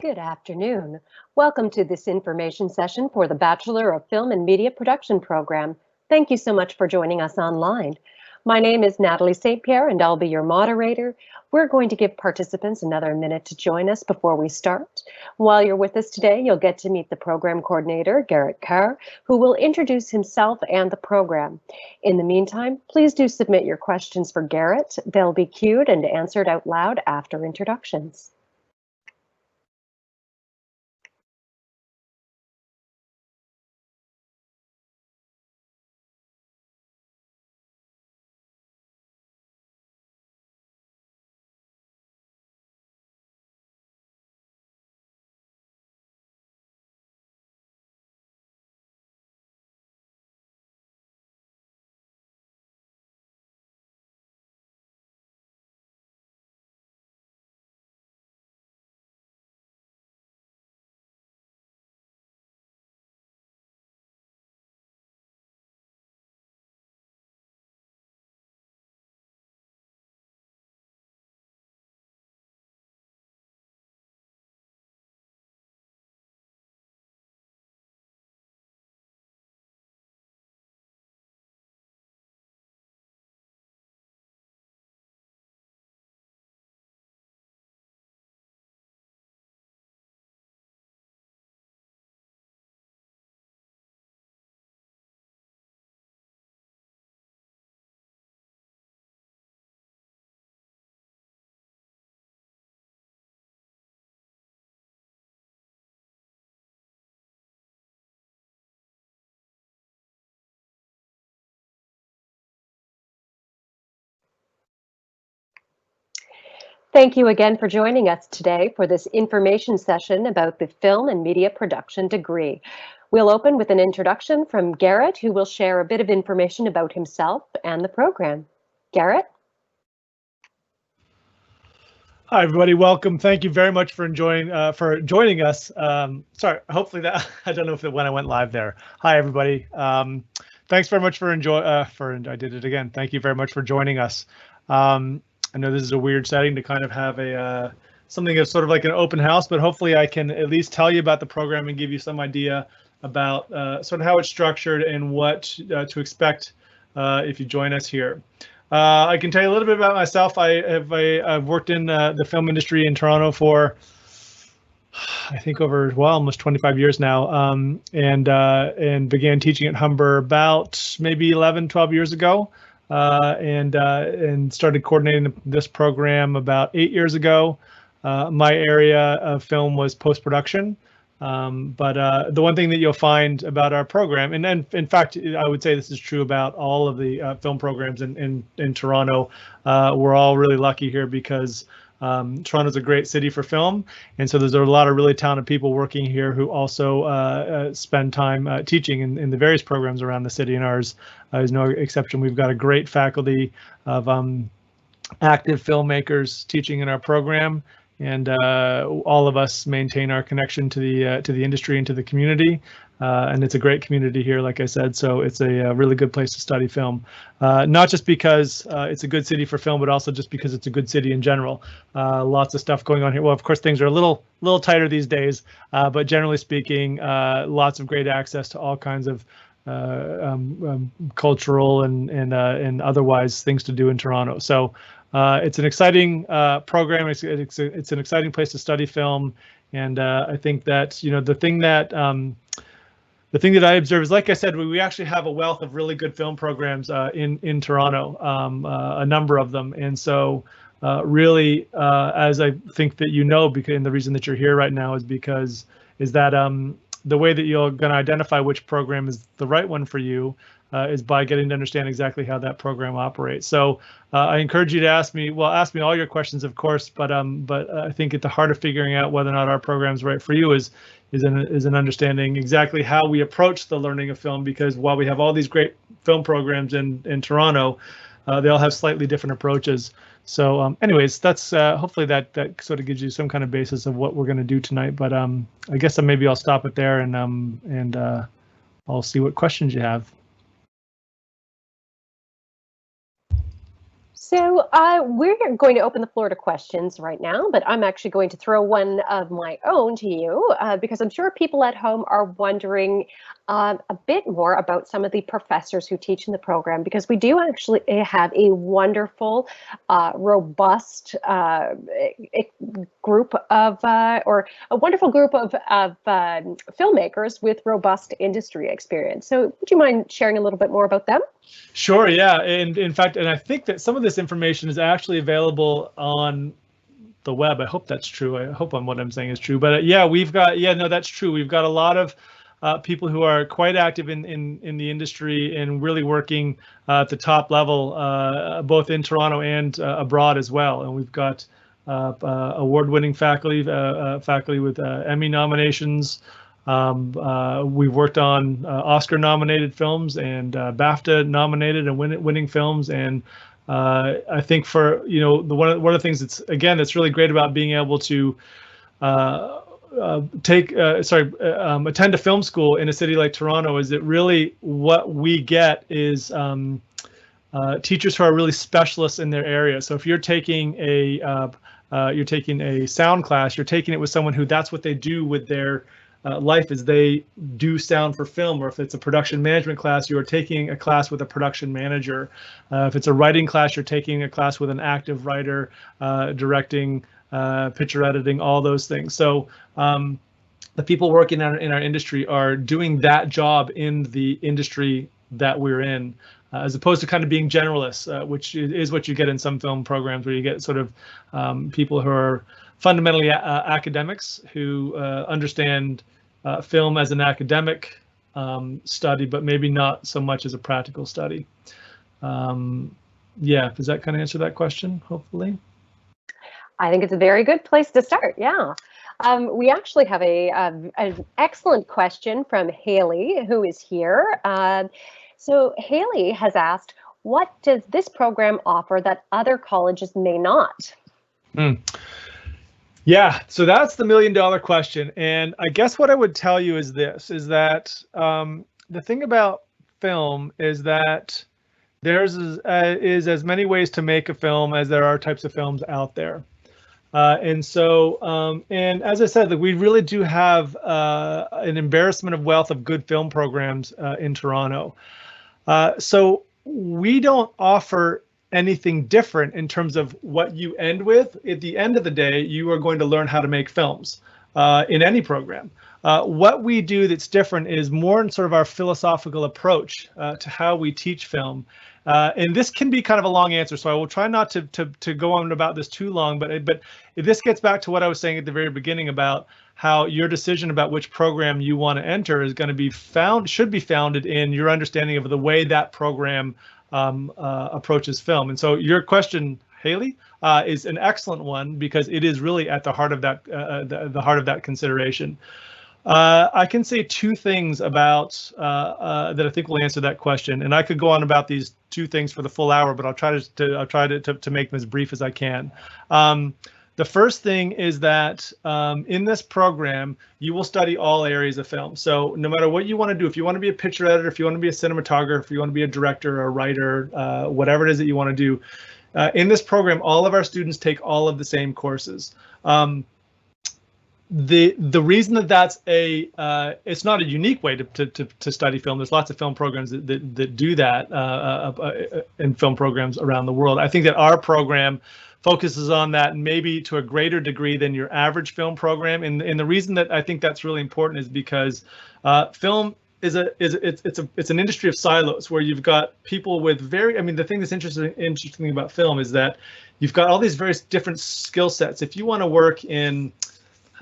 Good afternoon. Welcome to this information session for the Bachelor of Film and Media Production program. Thank you so much for joining us online. My name is Natalie St. Pierre and I'll be your moderator. We're going to give participants another minute to join us before we start. While you're with us today, you'll get to meet the program coordinator, Garrett Kerr, who will introduce himself and the program. In the meantime, please do submit your questions for Garrett. They'll be queued and answered out loud after introductions. Thank you again for joining us today for this information session about the Film and Media Production degree. We'll open with an introduction from Garrett, who will share a bit of information about himself and the program. Garrett? Hi, everybody. Welcome. Thank you very much for joining us. Sorry, hopefully that I don't know if when I went live there. Hi, everybody. Thanks very much for I did it again. Thank you very much for joining us. I know this is a weird setting to kind of have a something that's sort of like an open house, but hopefully I can at least tell you about the program and give you some idea about sort of how it's structured and what to expect if you join us here. I can tell you a little bit about myself. I've worked in the film industry in Toronto for I think over almost 25 years now, and began teaching at Humber about maybe 11, 12 years ago. And started coordinating this program about 8 years ago. My area of film was post-production, but the one thing that you'll find about our program, and then in fact, I would say this is true about all of the film programs in Toronto, we're all really lucky here because Toronto's a great city for film, and so there's a lot of really talented people working here who also spend time teaching in the various programs around the city, and ours is no exception. We've got a great faculty of active filmmakers teaching in our program, and all of us maintain our connection to the industry and to the community. And it's a great community here, like I said, so it's a really good place to study film. Not just because it's a good city for film, but also just because it's a good city in general. Lots of stuff going on here. Well, of course, things are a little tighter these days, but generally speaking, lots of great access to all kinds of cultural and otherwise things to do in Toronto. So it's an exciting program. It's an exciting place to study film, and I think that the thing that I observe is, like I said, we actually have a wealth of really good film programs in Toronto, a number of them. And so really, as I think that because and the reason that you're here right now is that the way that you're going to identify which program is the right one for you is by getting to understand exactly how that program operates. So I encourage you to ask me all your questions, of course, but I think at the heart of figuring out whether or not our program is right for you is an understanding exactly how we approach the learning of film, because while we have all these great film programs in Toronto, they all have slightly different approaches. So anyways, that's hopefully that sort of gives you some kind of basis of what we're going to do tonight. But I guess maybe I'll stop it there and I'll see what questions you have. So we're going to open the floor to questions right now, but I'm actually going to throw one of my own to you because I'm sure people at home are wondering a bit more about some of the professors who teach in the program, because we do actually have a wonderful, robust group of, or a wonderful group of filmmakers with robust industry experience. So would you mind sharing a little bit more about them? Sure, yeah, and in fact, and I think that some of this information is actually available on the web. I hope that's true. I hope what I'm saying is true. But yeah, no, that's true. We've got a lot of people who are quite active in the industry and really working at the top level, both in Toronto and abroad as well. And we've got award-winning faculty, faculty with Emmy nominations. We've worked on Oscar-nominated films and BAFTA-nominated and winning films, and I think for one of the things that's really great about being able to attend a film school in a city like Toronto is that really what we get is teachers who are really specialists in their area. So if you're taking a sound class, you're taking it with someone who that's what they do with their life is they do sound for film. Or if it's a production management class, you're taking a class with a production manager. If it's a writing class, you're taking a class with an active writer, directing, picture editing, all those things. So the people working in our industry are doing that job in the industry that we're in, as opposed to kind of being generalists, which is what you get in some film programs, where you get sort of people who are fundamentally academics who understand film as an academic study, but maybe not so much as a practical study. Yeah, does that kind of answer that question, hopefully? I think it's a very good place to start, yeah. We actually have an excellent question from Haley, who is here. So Haley has asked, what does this program offer that other colleges may not? Yeah, so that's the $1,000,000 question. And I guess what I would tell you is this, is that the thing about film is that there's is as many ways to make a film as there are types of films out there. And as I said, we really do have an embarrassment of wealth of good film programs in Toronto. So we don't offer anything different in terms of what you end with. At the end of the day, you are going to learn how to make films in any program. What we do that's different is more in sort of our philosophical approach to how we teach film. And this can be kind of a long answer, so I will try not to go on about this too long, but this gets back to what I was saying at the very beginning about how your decision about which program you want to enter is going to be should be founded in your understanding of the way that program approaches film. And so your question, Haley, is an excellent one, because it is really at the heart of that the heart of that consideration. I can say two things about that I think will answer that question, and I could go on about these two things for the full hour, but I'll try to make them as brief as I can. The first thing is that in this program, you will study all areas of film. So no matter what you want to do, if you want to be a picture editor, if you want to be a cinematographer, if you want to be a director or a writer, whatever it is that you want to do, in this program, all of our students take all of the same courses. The reason that that's it's not a unique way to study film. There's lots of film programs that do that in film programs around the world. I think that our program focuses on that maybe to a greater degree than your average film program. And the reason that I think that's really important is because film it's an industry of silos, where you've got people with the thing that's interesting about film is that you've got all these various different skill sets. If you want to work in,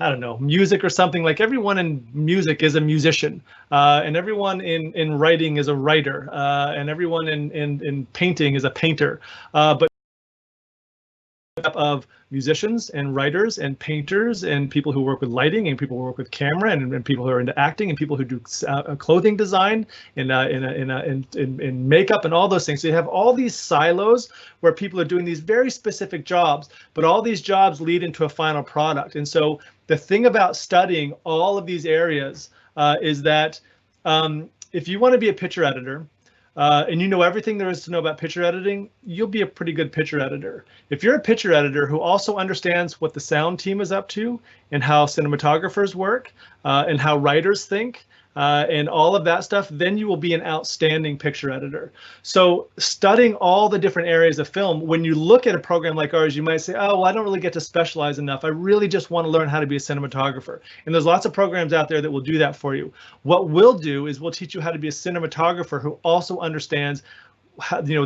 I don't know, music or something, like everyone in music is a musician, and everyone in writing is a writer, and everyone in painting is a painter, but of musicians and writers and painters and people who work with lighting and people who work with camera and people who are into acting and people who do clothing design in makeup and all those things. So you have all these silos where people are doing these very specific jobs, but all these jobs lead into a final product. And so the thing about studying all of these areas is that if you want to be a picture editor, and you know everything there is to know about picture editing, you'll be a pretty good picture editor. If you're a picture editor who also understands what the sound team is up to and how cinematographers work and how writers think, and all of that stuff, then you will be an outstanding picture editor. So studying all the different areas of film, when you look at a program like ours, you might say, oh, well, I don't really get to specialize enough. I really just want to learn how to be a cinematographer. And there's lots of programs out there that will do that for you. What we'll do is we'll teach you how to be a cinematographer who also understands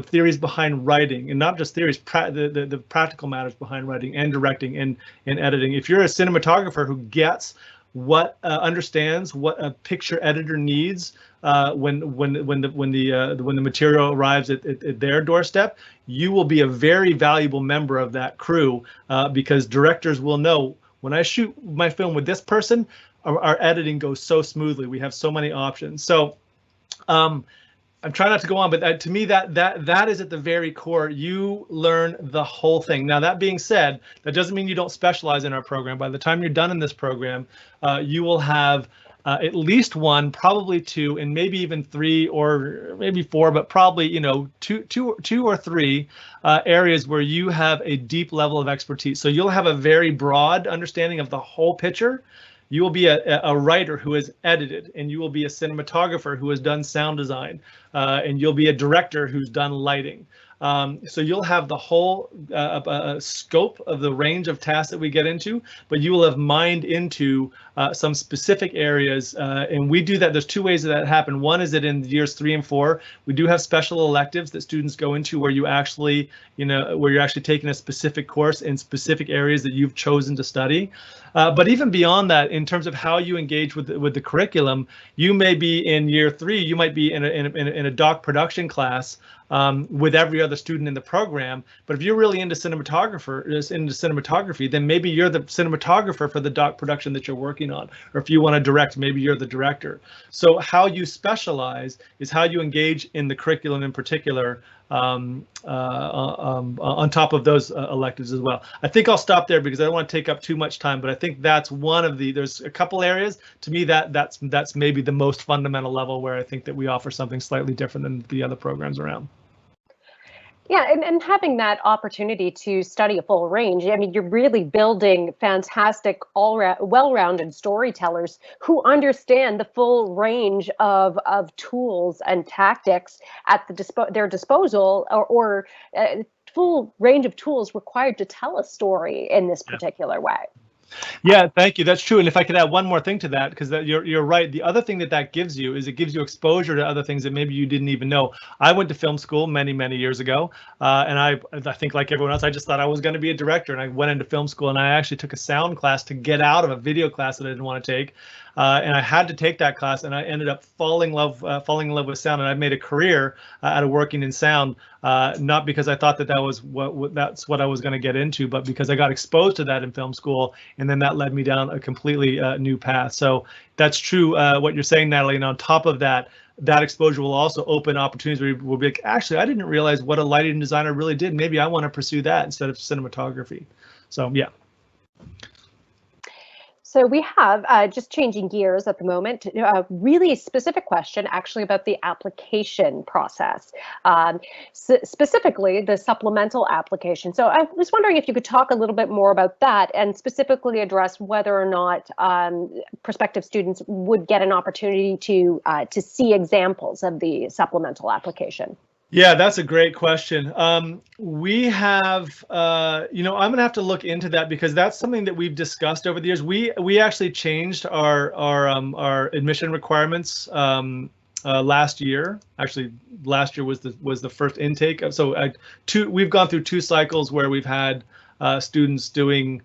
theories behind writing, and not just theories, the practical matters behind writing and directing and editing. If you're a cinematographer who gets understands what a picture editor needs when the material arrives at their doorstep, you will be a very valuable member of that crew, because directors will know, when I shoot my film with this person, our editing goes so smoothly. We have so many options. So I'm trying not to go on, but to me, that is at the very core. You learn the whole thing. Now, that being said, that doesn't mean you don't specialize in our program. By the time you're done in this program, you will have at least one, probably two, and maybe even three or maybe four, but probably two or three areas where you have a deep level of expertise. So you'll have a very broad understanding of the whole picture. You will be a writer who has edited, and you will be a cinematographer who has done sound design, and you'll be a director who's done lighting. So you'll have the whole scope of the range of tasks that we get into, but you will have mined into some specific areas, and we do that. There's two ways that happen. One is that in years 3 and 4, we do have special electives that students go into where you're actually taking a specific course in specific areas that you've chosen to study. But even beyond that, in terms of how you engage with the curriculum, you may be in year 3, you might be in a doc production class with every other student in the program. But if you're really into cinematography, then maybe you're the cinematographer for the doc production that you're working on. Or if you want to direct, maybe you're the director. So how you specialize is how you engage in the curriculum in particular, on top of those electives as well. I think I'll stop there because I don't want to take up too much time, but I think that's one of there's a couple areas to me that's maybe the most fundamental level where I think that we offer something slightly different than the other programs around. Yeah, and having that opportunity to study a full range, I mean, you're really building fantastic, well-rounded storytellers who understand the full range of tools and tactics at their disposal, or full range of tools required to tell a story in this particular way. Yeah, thank you. That's true. And if I could add one more thing to that, because you're right. The other thing that gives you is it gives you exposure to other things that maybe you didn't even know. I went to film school many years ago, and I think like everyone else, I just thought I was going to be a director, and I went into film school, and I actually took a sound class to get out of a video class that I didn't want to take. And I had to take that class, and I ended up falling in love with sound, and I've made a career out of working in sound, not because I thought that's what I was going to get into, but because I got exposed to that in film school, and then that led me down a completely new path. So that's true, what you're saying, Natalie. And on top of that, that exposure will also open opportunities where we'll be like, actually, I didn't realize what a lighting designer really did. Maybe I want to pursue that instead of cinematography. So yeah. So we have, just changing gears at the moment, a really specific question actually about the application process, specifically the supplemental application. So I was wondering if you could talk a little bit more about that and specifically address whether or not prospective students would get an opportunity to see examples of the supplemental application. Yeah, that's a great question. We have, I'm going to have to look into that because that's something that we've discussed over the years. We actually changed our admission requirements last year. Actually, last year was the first intake. So we've gone through 2 cycles where we've had students doing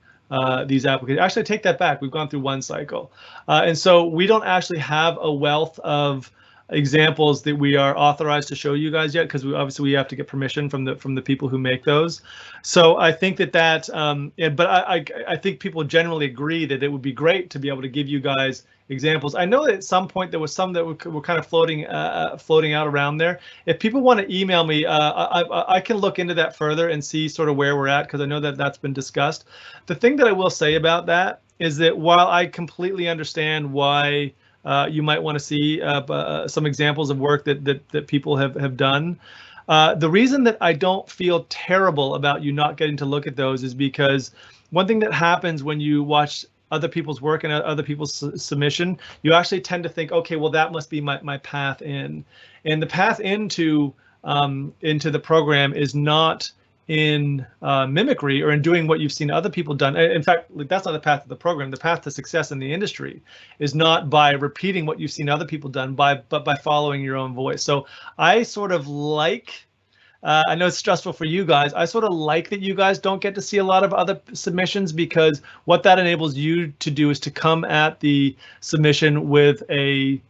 these applications. Actually, I take that back. We've gone through 1 cycle, and so we don't actually have a wealth of examples that we are authorized to show you guys yet, because we have to get permission from the people who make those. So I think but I think people generally agree that it would be great to be able to give you guys examples. I know that at some point there was some that were kind of floating out around there. If people want to email me, I can look into that further and see sort of where we're at, because I know that that's been discussed. The thing that I will say about that is that while I completely understand why you might want to see some examples of work that people have done. The reason that I don't feel terrible about you not getting to look at those is because one thing that happens when you watch other people's work and other people's submission, you actually tend to think, okay, well, that must be my path in. And the path into the program is not in mimicry or in doing what you've seen other people done. In fact, that's not the path of the program. The path to success in the industry is not by repeating what you've seen other people done, but by following your own voice. So I sort of like, I know it's stressful for you guys. I sort of like that you guys don't get to see a lot of other submissions, because what that enables you to do is to come at the submission with a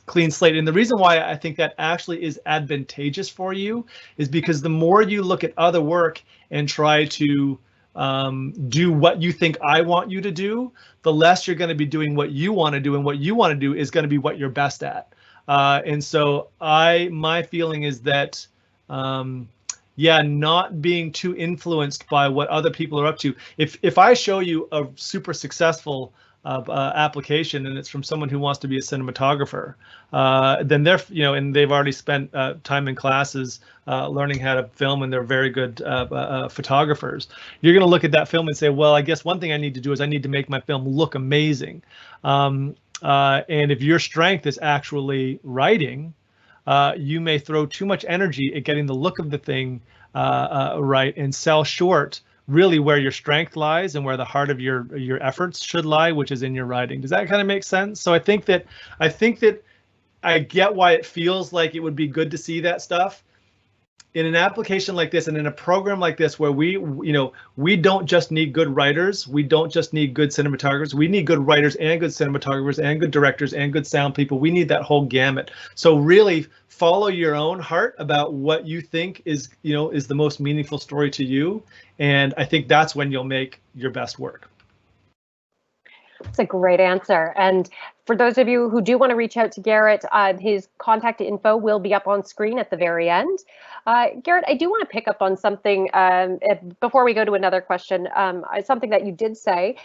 clean slate. And the reason why I think that actually is advantageous for you is because the more you look at other work and try to do what you think I want you to do, the less you're going to be doing what you want to do, and what you want to do is going to be what you're best at. And so my feeling is that yeah, not being too influenced by what other people are up to. If I show you a super successful application and it's from someone who wants to be a cinematographer, then they're, and they've already spent time in classes learning how to film, and they're very good photographers. You're going to look at that film and say, well, I guess one thing I need to do is I need to make my film look amazing. And if your strength is actually writing, you may throw too much energy at getting the look of the thing right and sell short really where your strength lies and where the heart of your efforts should lie, which is in your writing. Does that kind of make sense? So I think that I get why it feels like it would be good to see that stuff in an application like this and in a program like this, where we don't just need good writers, we don't just need good cinematographers, we need good writers and good cinematographers and good directors and good sound people. We need that whole gamut. So really follow your own heart about what you think is the most meaningful story to you, and I think that's when you'll make your best work. It's a great answer. And for those of you who do want to reach out to Garrett, his contact info will be up on screen at the very end. Garrett, I do want to pick up on something before we go to another question, something that you did say.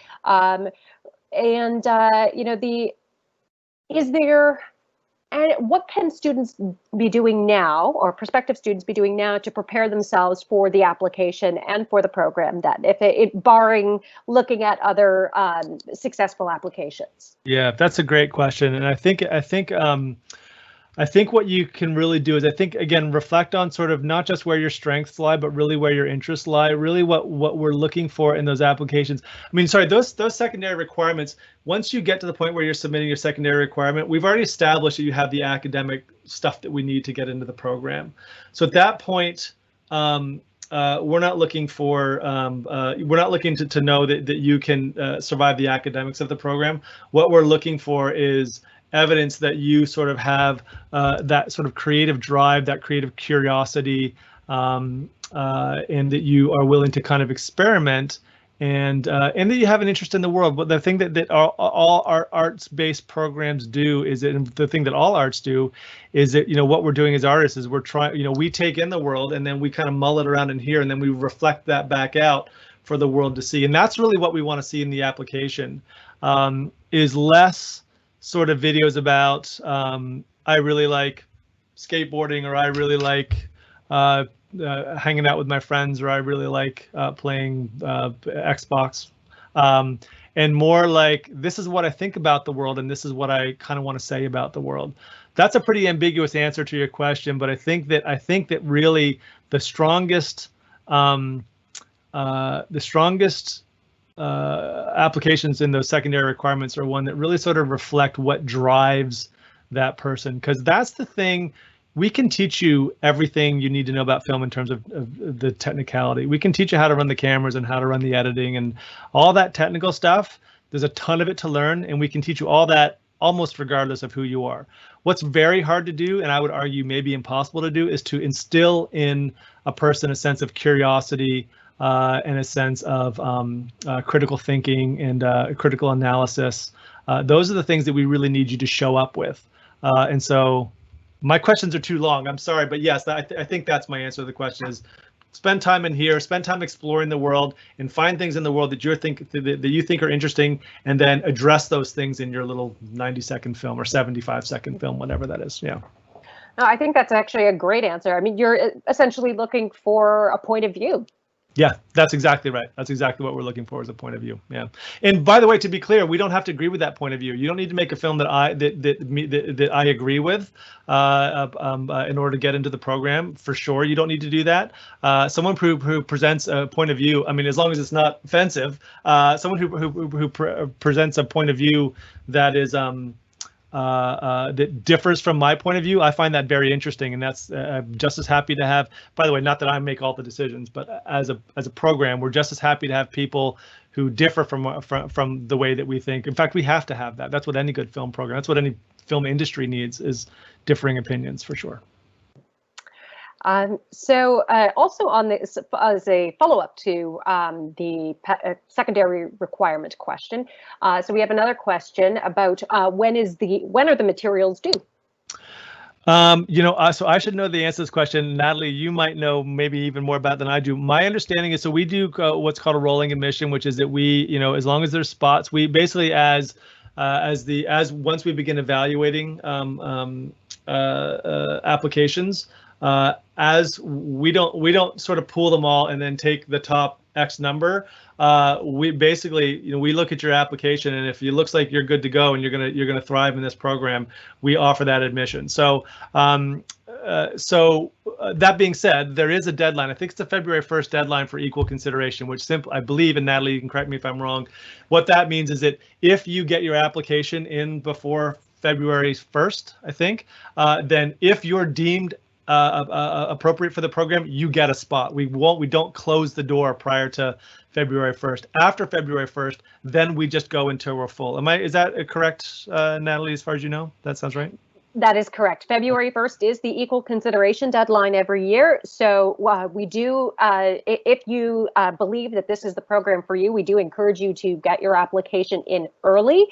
And what can students be doing now, or prospective students be doing now, to prepare themselves for the application and for the program, then, barring looking at other successful applications? Yeah, that's a great question, and I think what you can really do is, again, reflect on sort of not just where your strengths lie, but really where your interests lie, really what we're looking for in those applications. I mean, sorry, those secondary requirements, once you get to the point where you're submitting your secondary requirement, we've already established that you have the academic stuff that we need to get into the program. So at that point, we're not looking for, we're not looking to know that you can survive the academics of the program. What we're looking for is evidence that you sort of have that sort of creative drive, that creative curiosity, and that you are willing to kind of experiment, and that you have an interest in the world. But the thing that all our arts-based programs do is that, the thing that all arts do is that, what we're doing as artists is we're trying, we take in the world and then we kind of mull it around in here, and then we reflect that back out for the world to see. And that's really what we want to see in the application, is less sort of videos about I really like skateboarding, or I really like hanging out with my friends, or I really like playing Xbox, and more like, this is what I think about the world, and this is what I kind of want to say about the world. That's a pretty ambiguous answer to your question, but I think that really the strongest applications in those secondary requirements are one that really sort of reflect what drives that person, because that's the thing. We can teach you everything you need to know about film in terms of the technicality. We can teach you how to run the cameras and how to run the editing and all that technical stuff. There's a ton of it to learn, and we can teach you all that almost regardless of who you are. What's very hard to do, and I would argue maybe impossible to do, is to instill in a person a sense of curiosity, and a sense of critical thinking and critical analysis. Those are the things that we really need you to show up with. And so my questions are too long, I'm sorry, but yes, I think that's my answer to the question, is spend time in here, spend time exploring the world, and find things in the world that you think are interesting, and then address those things in your little 90-second film or 75-second film, whatever that is. Yeah. No, I think that's actually a great answer. I mean, you're essentially looking for a point of view. Yeah, that's exactly right. That's exactly what we're looking for, as a point of view. Yeah. And by the way, to be clear, we don't have to agree with that point of view. You don't need to make a film that I agree with in order to get into the program. For sure, you don't need to do that. Someone who presents a point of view, I mean, as long as it's not offensive, someone who presents a point of view that is that differs from my point of view, I find that very interesting, and that's just as happy to have. By the way, not that I make all the decisions, but as a program, we're just as happy to have people who differ from the way that we think. In fact, we have to have that. That's what any good film program, that's what any film industry needs, is differing opinions, for sure. Also on this, as a follow-up to the secondary requirement question, so we have another question about when are the materials due? So I should know the answer to this question. Natalie, you might know maybe even more about it than I do. My understanding is, so we do what's called a rolling admission, which is that we, as long as there's spots, we basically once we begin evaluating applications. As we don't sort of pool them all and then take the top X number. We basically, we look at your application, and if it looks like you're good to go and you're gonna thrive in this program, we offer that admission. So that being said, there is a deadline. I think it's the February 1st deadline for equal consideration, which I believe, and Natalie, you can correct me if I'm wrong, what that means is that if you get your application in before February 1st, I think, then if you're deemed appropriate for the program, you get a spot. We don't close the door prior to February 1st. After February 1st, then we just go until we're full. Is that correct, Natalie, as far as you know? That sounds right? That is correct. February 1st is the equal consideration deadline every year. So we do, if you believe that this is the program for you, we do encourage you to get your application in early.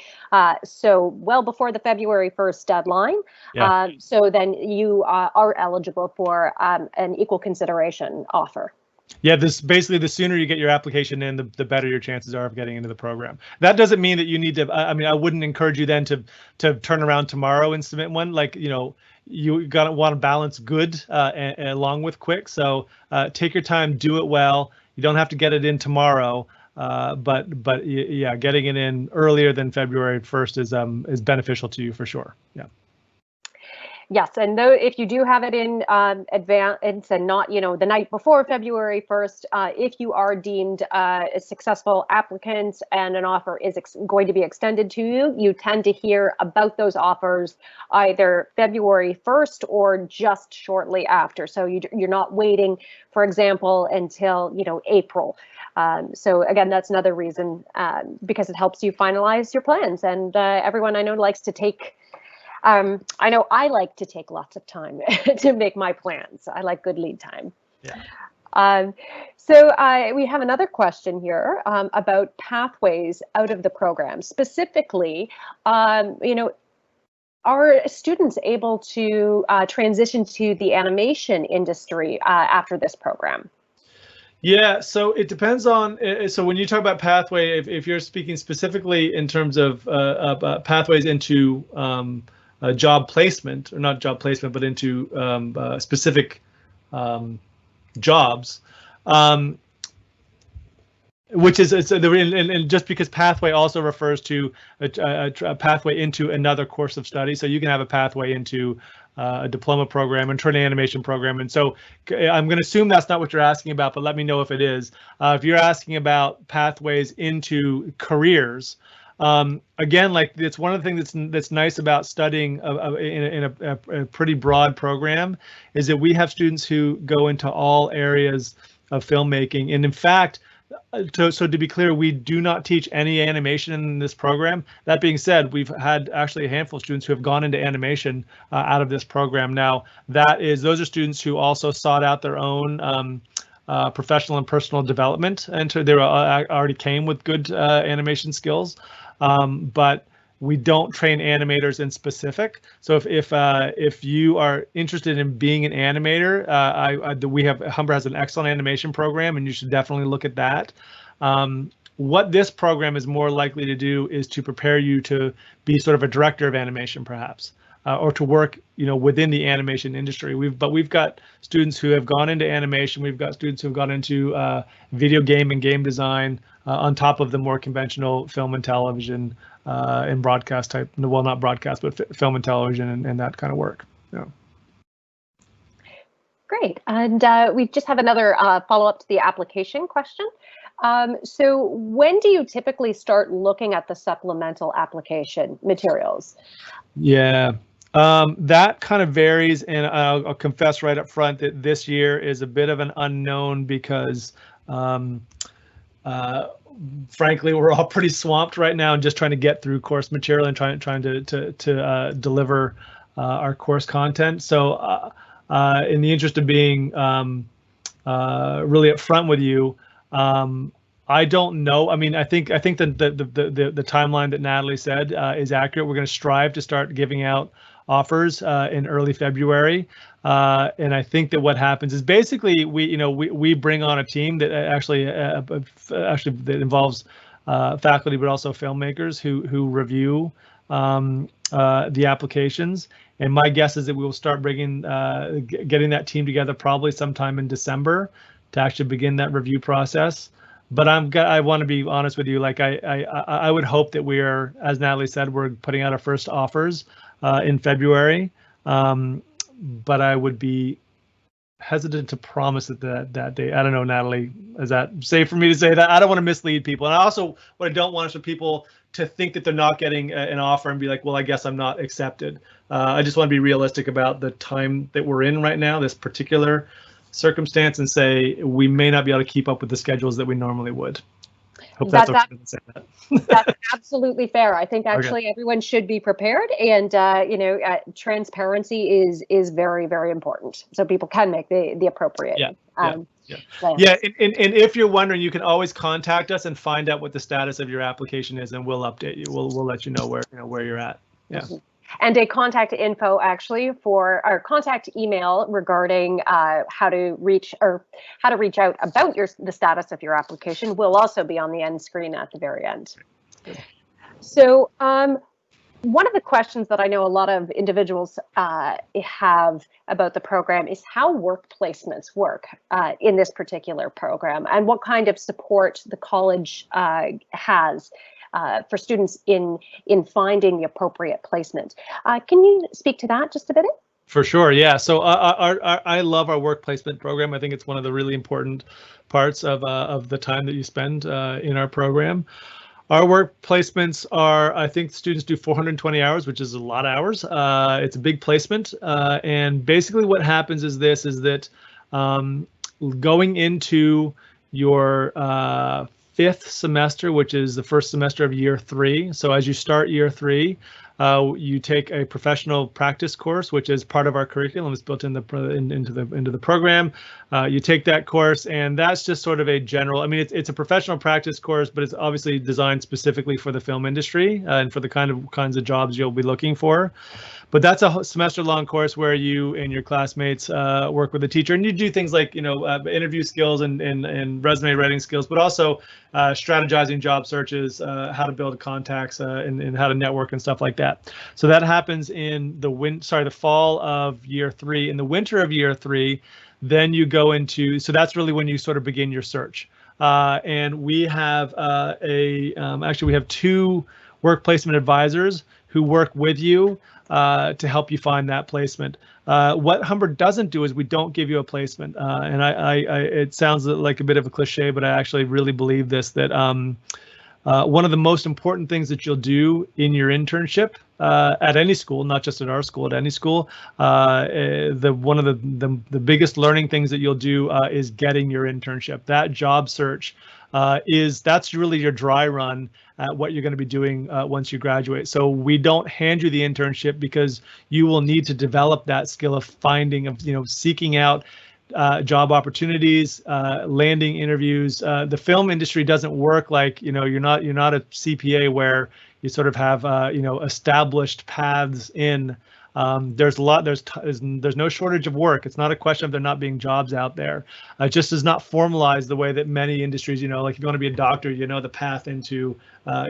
So well before the February 1st deadline. Yeah. So then you are eligible for an equal consideration offer. Yeah, basically the sooner you get your application in, the better your chances are of getting into the program. That doesn't mean that you need to. I wouldn't encourage you then to turn around tomorrow and submit one. Like, you want to balance good along with quick. So take your time, do it well. You don't have to get it in tomorrow, but yeah, getting it in earlier than February 1st is beneficial to you for sure. Yeah. Yes, and though if you do have it in advance and not, the night before February 1st, if you are deemed a successful applicant and an offer is going to be extended to you, you tend to hear about those offers either February 1st or just shortly after. So you're not waiting, for example, until, April. So again, that's another reason, because it helps you finalize your plans. And everyone I know likes to take I know I like to take lots of time to make my plans. I like good lead time. Yeah. So we have another question here about pathways out of the program. Specifically, are students able to transition to the animation industry after this program? Yeah, so it depends on. So when you talk about pathway, if you're speaking specifically in terms of pathways into job placement, or not job placement, but into specific jobs, which is, and just because pathway also refers to a pathway into another course of study. So you can have a pathway into a diploma program and an animation program. And so I'm going to assume that's not what you're asking about, but let me know if it is. If you're asking about pathways into careers, again, like, it's one of the things that's nice about studying in a pretty broad program, is that we have students who go into all areas of filmmaking. And in fact, so to be clear, we do not teach any animation in this program. That being said, we've had actually a handful of students who have gone into animation out of this program. Now, those are students who also sought out their own professional and personal development, and they already came with good animation skills. But we don't train animators in specific. So if you are interested in being an animator, Humber has an excellent animation program, and you should definitely look at that. What this program is more likely to do is to prepare you to be sort of a director of animation, perhaps, or to work, within the animation industry. We've got students who have gone into animation. We've got students who have gone into video game and game design on top of the more conventional film and television and broadcast type. Well, not broadcast, but film and television and that kind of work. Yeah. Great. And we just have another follow-up to the application question. So when do you typically start looking at the supplemental application materials? Yeah, that kind of varies, and I'll confess right up front that this year is a bit of an unknown because frankly, we're all pretty swamped right now and just trying to get through course material and trying to deliver our course content. So in the interest of being really upfront with you, I don't know. I mean, I think the timeline that Natalie said is accurate. We're going to strive to start giving out offers in early February, and I think that what happens is basically we bring on a team that actually that involves faculty, but also filmmakers who review the applications. And my guess is that we will start getting that team together probably sometime in December to actually begin that review process. But I want to be honest with you. Like I would hope that we are, as Natalie said, we're putting out our first offers in February. But I would be hesitant to promise that day. I don't know, Natalie, is that safe for me to say that? I don't want to mislead people. And also what I don't want is for people to think that they're not getting an offer and be like, well, I guess I'm not accepted. I just want to be realistic about the time that we're in right now, this particular circumstance, and say we may not be able to keep up with the schedules that we normally would. Hope that's okay to say that. That's absolutely fair. I think actually everyone should be prepared, and transparency is very, very important, so people can make the appropriate. And if you're wondering, you can always contact us and find out what the status of your application is, and we'll update you. We'll let you know where you're at. Yeah. Mm-hmm. And a contact info actually for our contact email regarding how to reach out about the status of your application will also be on the end screen at the very end. So one of the questions that I know a lot of individuals have about the program is how work placements work in this particular program, and what kind of support the college has for students in finding the appropriate placement. Can you speak to that just a bit? For sure, yeah. So I love our work placement program. I think it's one of the really important parts of the time that you spend in our program. Our work placements are, I think students do 420 hours, which is a lot of hours. It's a big placement. And basically what happens is that going into your fifth semester, which is the first semester of year 3. So as you start year 3, you take a professional practice course, which is part of our curriculum. It's built into the program. You take that course, and that's just sort of a general. I mean, it's a professional practice course, but it's obviously designed specifically for the film industry and for the kinds of jobs you'll be looking for. But that's a semester-long course where you and your classmates work with a teacher, and you do things like interview skills and resume writing skills, but also strategizing job searches, how to build contacts, and how to network and stuff like that. So that happens in the fall of year 3. In the winter of year 3, then you go into. So that's really when you sort of begin your search. And we have actually we have 2 work placement advisors who work with you to help you find that placement. What Humber doesn't do is we don't give you a placement. And it sounds like a bit of a cliche, but I actually really believe this, that one of the most important things that you'll do in your internship at any school, not just at our school, at any school, one of the biggest learning things that you'll do is getting your internship. That job search that's really your dry run at what you're going to be doing once you graduate. So we don't hand you the internship because you will need to develop that skill of seeking out job opportunities, landing interviews. The film industry doesn't work like, you're not a CPA where you sort of have established paths in. There's no shortage of work. It's not a question of there not being jobs out there. It just is not formalized the way that many industries, like if you want to be a doctor, the path into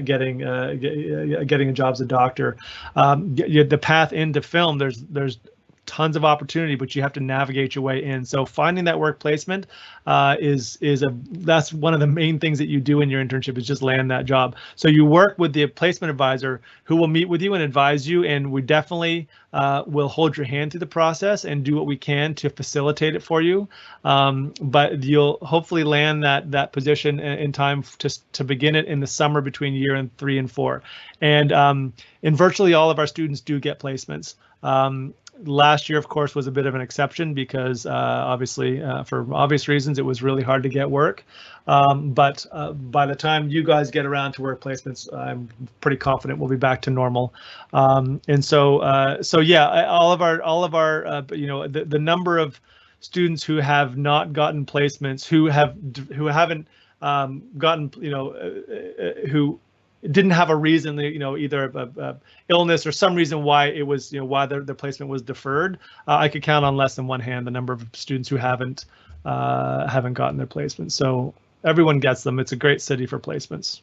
getting a job as a doctor. The path into film, there's tons of opportunity, but you have to navigate your way in. So finding that work placement that's one of the main things that you do in your internship, is just land that job. So you work with the placement advisor, who will meet with you and advise you, and we definitely will hold your hand through the process and do what we can to facilitate it for you. But you'll hopefully land that position in time to begin it in the summer between year 3 and 4. And virtually all of our students do get placements. Last year, of course, was a bit of an exception because obviously, for obvious reasons, it was really hard to get work. But by the time you guys get around to work placements, I'm pretty confident we'll be back to normal. And so yeah, all of our the number of students who have not gotten placements, who haven't gotten, who didn't have a reason, either a illness or some reason why it was, why their placement was deferred. I could count on less than one hand the number of students who haven't gotten their placements. So everyone gets them. It's a great city for placements.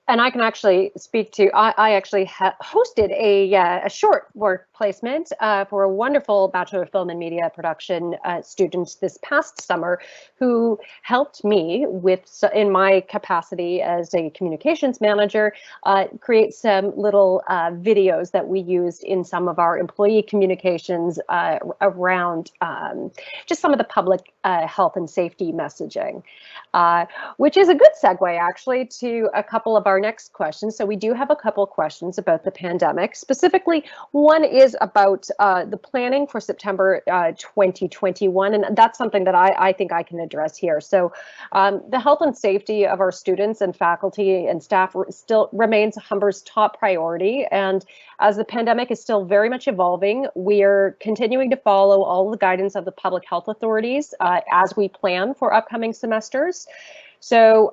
And I can actually speak to, I actually hosted a short work placement for a wonderful Bachelor of Film and Media Production student this past summer, who helped me with, in my capacity as a communications manager, create some little videos that we used in some of our employee communications around just some of the public health and safety messaging, which is a good segue actually to a couple of our next questions. So we do have a couple questions about the pandemic. Specifically, one is about the planning for September 2021, and that's something that I think I can address here. So the health and safety of our students and faculty and staff still remains Humber's top priority. And as the pandemic is still very much evolving, we are continuing to follow all the guidance of the public health authorities as we plan for upcoming semesters. So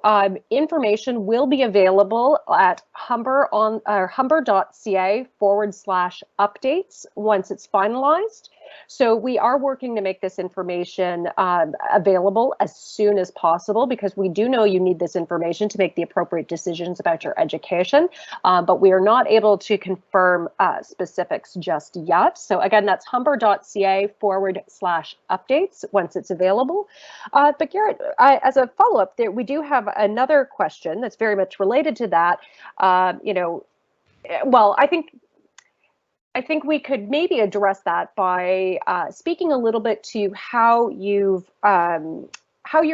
information will be available at Humber on humber.ca/updates once it's finalized. So we are working to make this information available as soon as possible, because we do know you need this information to make the appropriate decisions about your education, but we are not able to confirm specifics just yet. So again, that's humber.ca/updates once it's available. But Garrett, as a follow-up, we do have another question that's very much related to that. Well, I think we could maybe address that by speaking a little bit to how you're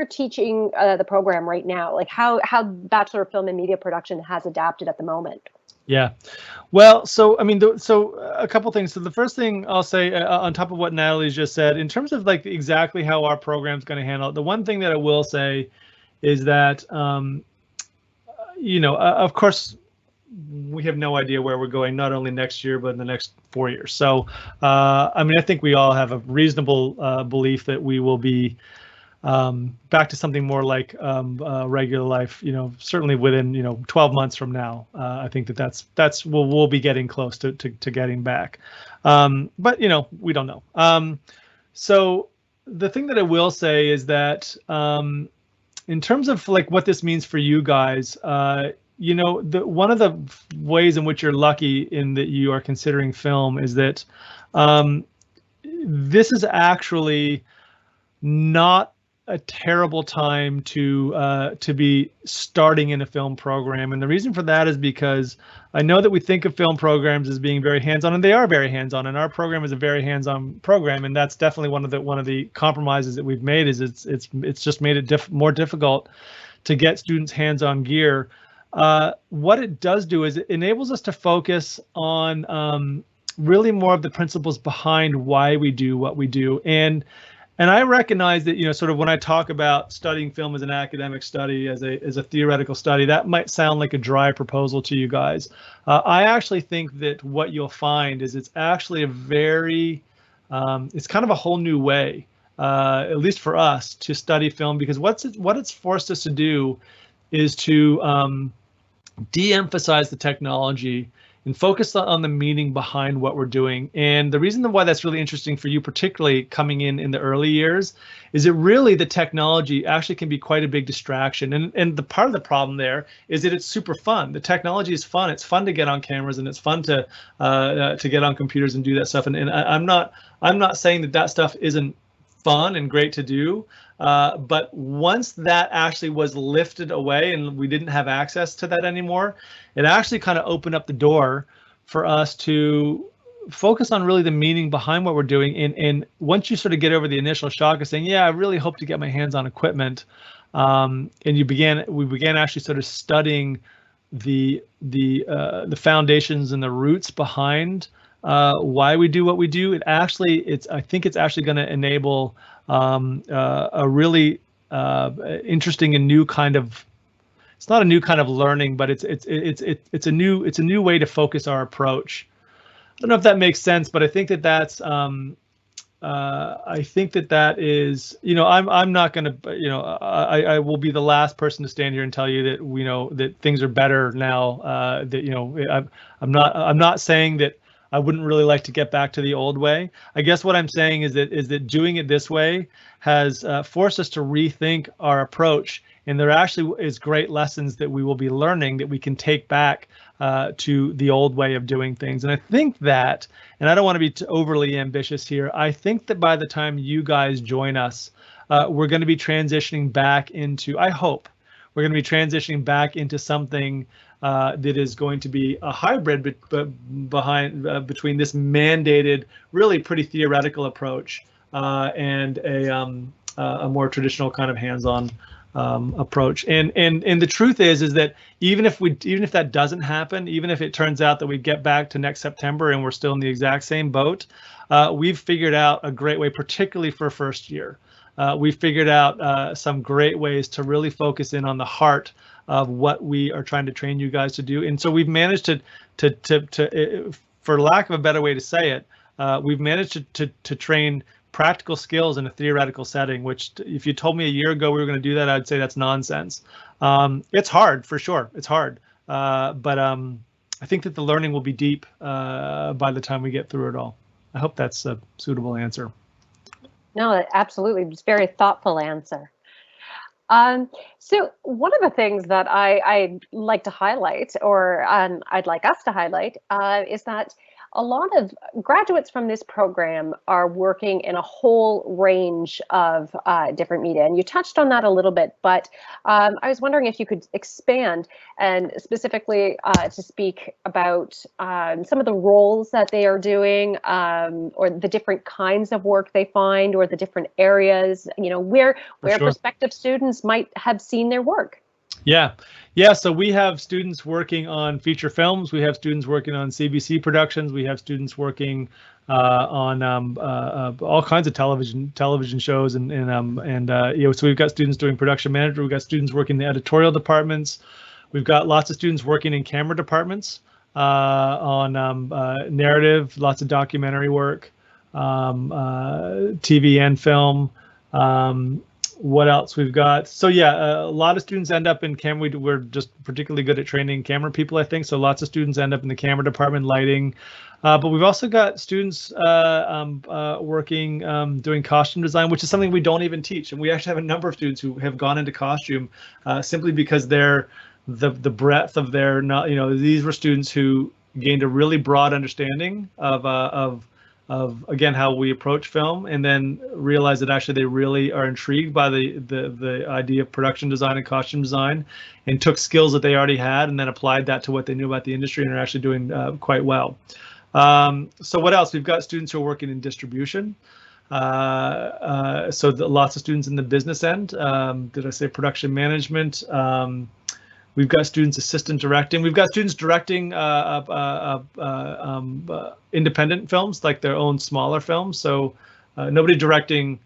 teaching the program right now, like how Bachelor of Film and Media Production has adapted at the moment. Yeah, well, so I mean, so a couple things. So the first thing I'll say, on top of what Natalie's just said, in terms of like exactly how our program's going to handle it, the one thing that I will say is that, of course, we have no idea where we're going, not only next year, but in the next 4 years. So, I mean, I think we all have a reasonable belief that we will be back to something more like regular life, certainly within, 12 months from now. I think that's we'll be getting close to getting back. But, we don't know. So the thing that I will say is that in terms of like what this means for you guys, one of the ways in which you're lucky in that you are considering film is that this is actually not a terrible time to be starting in a film program. And the reason for that is because I know that we think of film programs as being very hands-on, and they are very hands-on, and our program is a very hands-on program, and that's definitely one of the compromises that we've made. Is it's just made it more difficult to get students hands-on gear. What it does do is it enables us to focus on really more of the principles behind why we do what we do. And I recognize that, sort of when I talk about studying film as an academic study, as a theoretical study, that might sound like a dry proposal to you guys. I actually think that what you'll find is it's actually a very, it's kind of a whole new way, at least for us, to study film, because what it's forced us to do is to de-emphasize the technology and focus on the meaning behind what we're doing. And the reason why that's really interesting for you, particularly coming in the early years, is that really the technology actually can be quite a big distraction. And the part of the problem there is that it's super fun. The technology is fun. It's fun to get on cameras, and it's fun to get on computers and do that stuff. And I'm not saying that stuff isn't fun and great to do. But once that actually was lifted away and we didn't have access to that anymore, it actually kind of opened up the door for us to focus on really the meaning behind what we're doing. And once you sort of get over the initial shock of saying, yeah, I really hope to get my hands on equipment, and we began actually sort of studying the foundations and the roots behind why we do what we do. I think it's actually going to enable a really interesting and new kind of, it's not a new kind of learning, but it's a new way to focus our approach. I don't know if that makes sense, but I think that is, I'm not going to, I will be the last person to stand here and tell you that, that things are better now, I'm not saying that I wouldn't really like to get back to the old way. I guess what I'm saying is that doing it this way has forced us to rethink our approach, and there actually is great lessons that we will be learning that we can take back to the old way of doing things. And I think that, and I don't want to be overly ambitious here, I think that by the time you guys join us, we're going to be transitioning back into, I hope, we're going to be transitioning back into something that is going to be a hybrid between this mandated, really pretty theoretical approach and a more traditional kind of hands-on approach. And the truth is that even if that doesn't happen, even if it turns out that we get back to next September and we're still in the exact same boat, we've figured out a great way, particularly for first year. We've figured out some great ways to really focus in on the heart of what we are trying to train you guys to do. And so we've managed to for lack of a better way to say it, we've managed to train practical skills in a theoretical setting, which if you told me a year ago we were going to do that, I'd say that's nonsense. It's hard, for sure. It's hard. But I think that the learning will be deep by the time we get through it all. I hope that's a suitable answer. No, absolutely. It's a very thoughtful answer. So one of the things that I'd like to highlight, or I'd like us to highlight, is that a lot of graduates from this program are working in a whole range of different media. And you touched on that a little bit, but I was wondering if you could expand and specifically to speak about some of the roles that they are doing, or the different kinds of work they find, or the different areas, where sure. Prospective students might have seen their work. Yeah. So we have students working on feature films. We have students working on CBC productions. We have students working on all kinds of television shows, so we've got students doing production manager. We've got students working in the editorial departments. We've got lots of students working in camera departments on narrative, lots of documentary work, TV and film. What else we've got? So yeah, a lot of students end up in camera. We're just particularly good at training camera people, I think. So lots of students end up in the camera department, lighting. But we've also got students working doing costume design, which is something we don't even teach. And we actually have a number of students who have gone into costume simply because they're the breadth of their, these were students who gained a really broad understanding of again how we approach film, and then realize that actually they really are intrigued by the idea of production design and costume design, and took skills that they already had and then applied that to what they knew about the industry and are actually doing quite well. So what else? We've got students who are working in distribution. So lots of students in the business end. Did I say production management? We've got students assistant directing. We've got students directing independent films, like their own smaller films. So nobody directing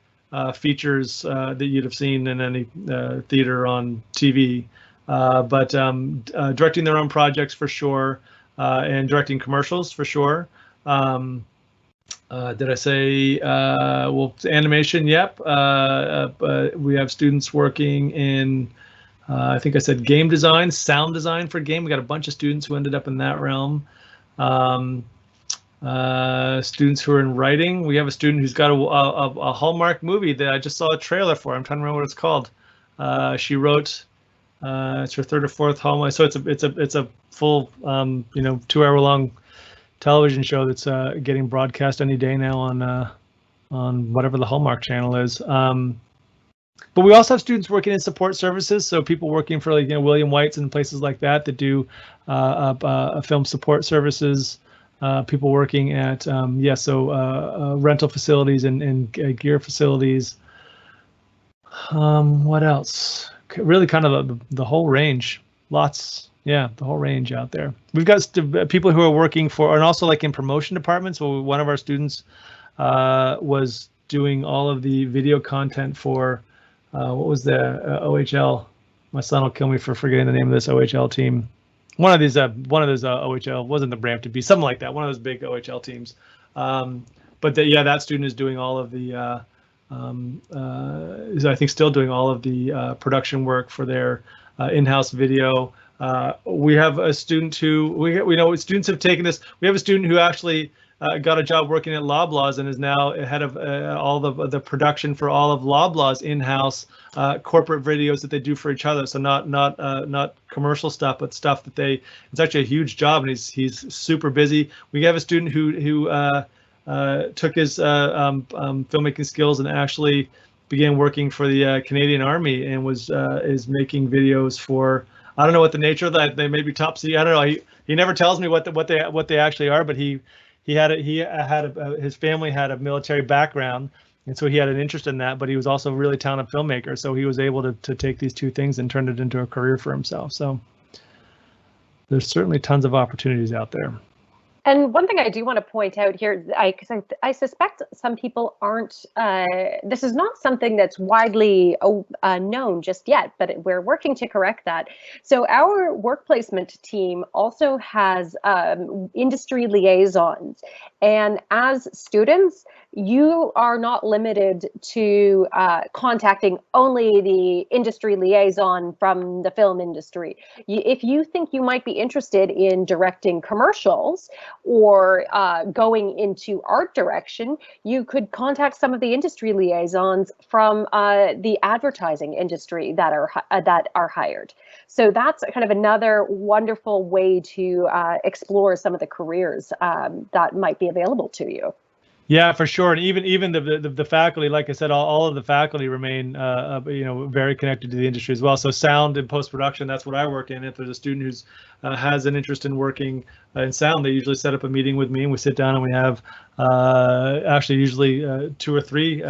features that you'd have seen in any theater on TV, but directing their own projects for sure, and directing commercials for sure. Did I say, well, animation? Yep. We have students working in I think I said game design, sound design for game. We got a bunch of students who ended up in that realm. Students who are in writing. We have a student who's got a Hallmark movie that I just saw a trailer for. I'm trying to remember what it's called. She wrote. It's her third or fourth Hallmark. So it's a full 2-hour long television show that's getting broadcast any day now on whatever the Hallmark channel is. But we also have students working in support services, so people working for William White's and places like that do film support services. People working at rental facilities and gear facilities. What else? Really, kind of the whole range. Lots, the whole range out there. We've got people who are working for, and also like in promotion departments. So one of our students was doing all of the video content for. What was the OHL? My son will kill me for forgetting the name of this OHL team. One of those OHL, wasn't the Brampton Bees, something like that. One of those big OHL teams. But that student is doing all of the, is I think still doing all of the production work for their in-house video. We have a student who we know students have taken this. We have a student who actually got a job working at Loblaws and is now head of all the production for all of Loblaws in-house corporate videos that they do for each other. So not commercial stuff, but stuff that it's actually a huge job, and he's super busy. We have a student who took his filmmaking skills and actually began working for the Canadian Army and is making videos for, I don't know what the nature of that. They may be top secret. I don't know. He never tells me what they actually are, but his family had a military background, and so he had an interest in that, but he was also a really talented filmmaker, so he was able to take these two things and turn it into a career for himself. So there's certainly tons of opportunities out there. And one thing I do want to point out here, because I suspect some people aren't, this is not something that's widely known just yet, but we're working to correct that. So our work placement team also has industry liaisons. And as students, you are not limited to contacting only the industry liaison from the film industry. If you think you might be interested in directing commercials or going into art direction, you could contact some of the industry liaisons from the advertising industry that are hired. So that's kind of another wonderful way to explore some of the careers that might be available to you. Yeah, for sure. And even the faculty, like I said, all of the faculty remain very connected to the industry as well. So sound and post-production, that's what I work in. If there's a student who's has an interest in working in sound, they usually set up a meeting with me and we sit down and we have actually usually 2 or 3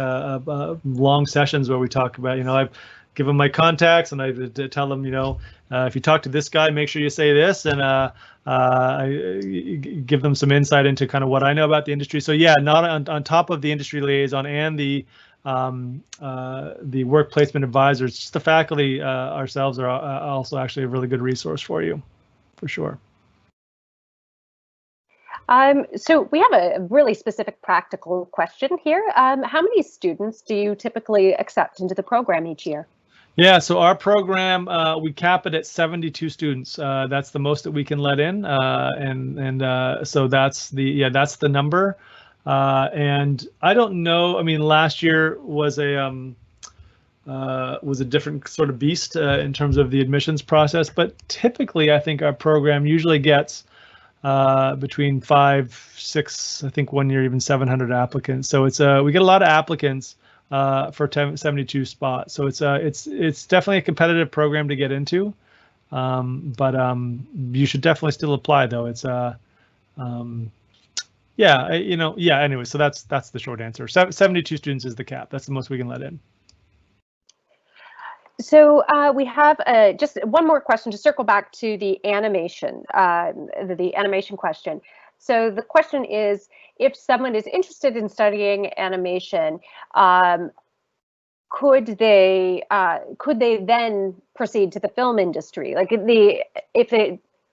long sessions where we talk about, I've give them my contacts and I tell them, if you talk to this guy, make sure you say this, and I give them some insight into kind of what I know about the industry. So yeah, not on top of the industry liaison and the work placement advisors, just the faculty ourselves are also actually a really good resource for you, for sure. So we have a really specific practical question here. How many students do you typically accept into the program each year? Yeah, so our program, we cap it at 72 students. That's the most that we can let in, so that's the number. And I don't know. I mean, last year was a different sort of beast in terms of the admissions process. But typically, I think our program usually gets between 5, 6, I think one year even 700 applicants. So we get a lot of applicants for 72 spots. So it's definitely a competitive program to get into, but you should definitely still apply though. It's anyway, so that's the short answer. 72 students is the cap. That's the most we can let in. So we have just one more question to circle back to the animation, the animation question. So the question is, if someone is interested in studying animation, could they then proceed to the film industry? Like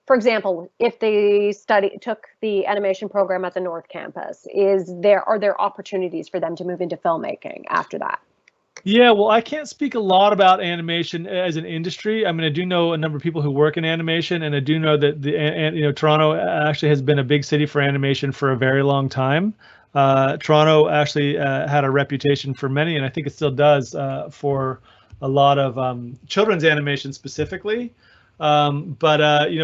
for example, if they took the animation program at the North Campus, are there opportunities for them to move into filmmaking after that? Yeah, well, I can't speak a lot about animation as an industry. I mean, I do know a number of people who work in animation, and I do know that Toronto actually has been a big city for animation for a very long time. Toronto actually had a reputation for many, and I think it still does, for a lot of children's animation specifically. But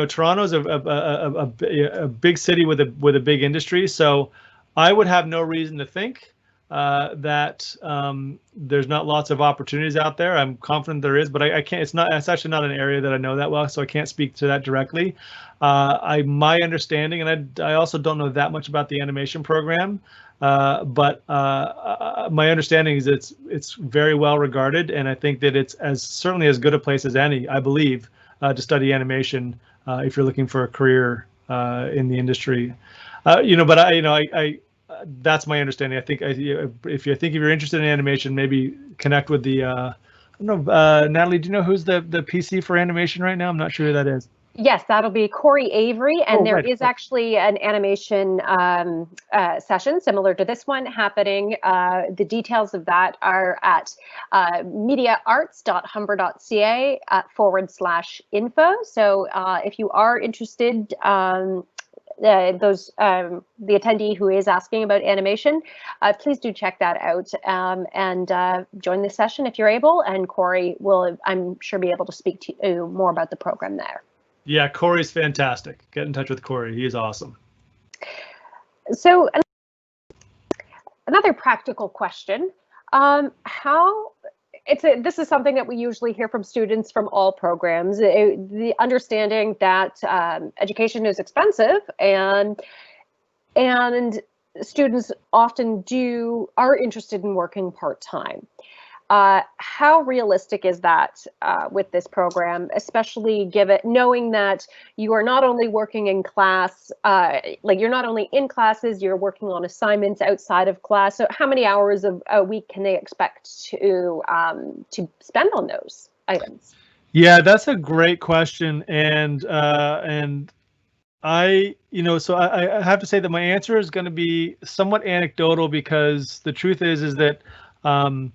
Toronto's a big city with a big industry, so I would have no reason to think that there's not lots of opportunities out there. I'm confident there is, but I can't. It's actually not an area that I know that well, so I can't speak to that directly. My understanding, and I also don't know that much about the animation program, but my understanding is it's very well regarded, and I think that it's certainly as good a place as any, I believe, to study animation if you're looking for a career in the industry. But I that's my understanding. I think if you're interested in animation, maybe connect with the. I don't know, Natalie. Do you know who's the PC for animation right now? I'm not sure who that is. Yes, that'll be Corey Avery, and there Right. is actually an animation session similar to this one happening. The details of that are at mediaarts.humber.ca /info. So if you are interested, the attendee who is asking about animation, please do check that out and join the session if you're able. And Corey will, I'm sure, be able to speak to you more about the program there. Yeah, Corey's fantastic. Get in touch with Corey. He is awesome. So another practical question, this is something that we usually hear from students from all programs, the understanding that education is expensive and students often are interested in working part-time. How realistic is that with this program, especially knowing that you are not only working in class, you're not only in classes, you're working on assignments outside of class. So how many hours a week can they expect to spend on those items? Yeah, that's a great question, and I have to say that my answer is going to be somewhat anecdotal, because the truth is that I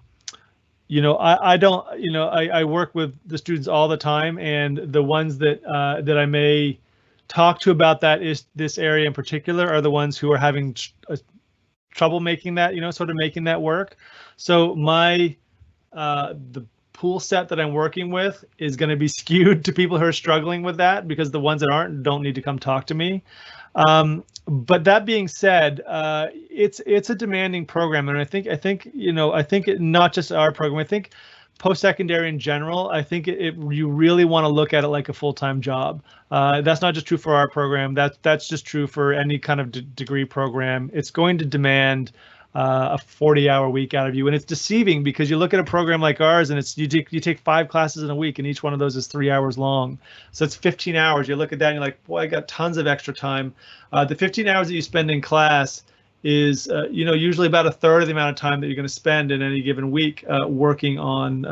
don't, I work with the students all the time, and the ones that I may talk to about this area in particular are the ones who are having trouble making that, sort of making that work. So the pool set that I'm working with is going to be skewed to people who are struggling with that, because the ones that aren't don't need to come talk to me. But that being said, it's a demanding program, and I think not just our program. I think post-secondary in general. I think you really want to look at it like a full-time job. That's not just true for our program. That's just true for any kind of degree program. It's going to demand a 40-hour week out of you, and it's deceiving, because you look at a program like ours, and you take 5 classes in a week, and each one of those is 3 hours long, so it's 15 hours. You look at that and you're like, boy, I got tons of extra time. The 15 hours that you spend in class is usually about a third of the amount of time that you're going to spend in any given week working on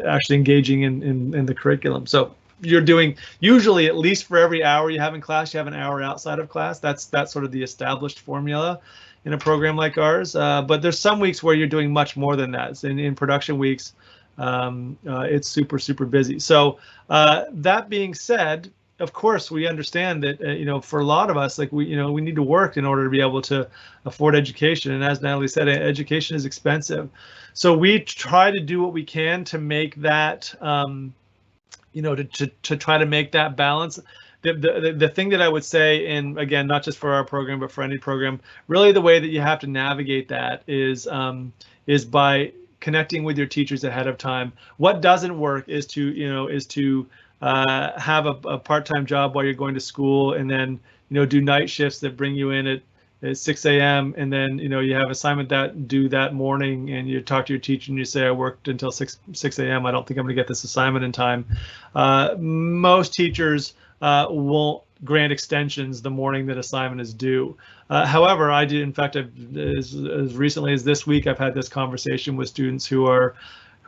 actually engaging in the curriculum. So you're doing, usually, at least for every hour you have in class, you have an hour outside of class. That's sort of the established formula in a program like ours, but there's some weeks where you're doing much more than that. So in production weeks, it's super busy. So that being said, of course, we understand that for a lot of us, like we need to work in order to be able to afford education. And as Natalie said, education is expensive. So we try to do what we can to make that, to try to make that balance. The thing that I would say, and again, not just for our program, but for any program, really the way that you have to navigate that is by connecting with your teachers ahead of time. What doesn't work is to have a part-time job while you're going to school, and then do night shifts that bring you in at 6 a.m. and then you have assignment due that morning, and you talk to your teacher and you say, I worked until 6 a.m. I don't think I'm going to get this assignment in time. Most teachers won't grant extensions the morning that assignment is due. However, I do, in fact, as recently as this week, I've had this conversation with students who are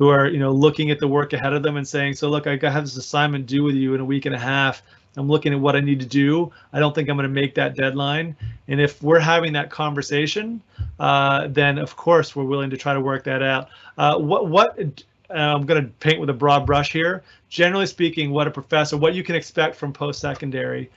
looking at the work ahead of them and saying, so look, I have this assignment due with you in a week and a half. I'm looking at what I need to do. I don't think I'm going to make that deadline. And if we're having that conversation, then of course we're willing to try to work that out. I'm going to paint with a broad brush here. Generally speaking, what you can expect from post-secondary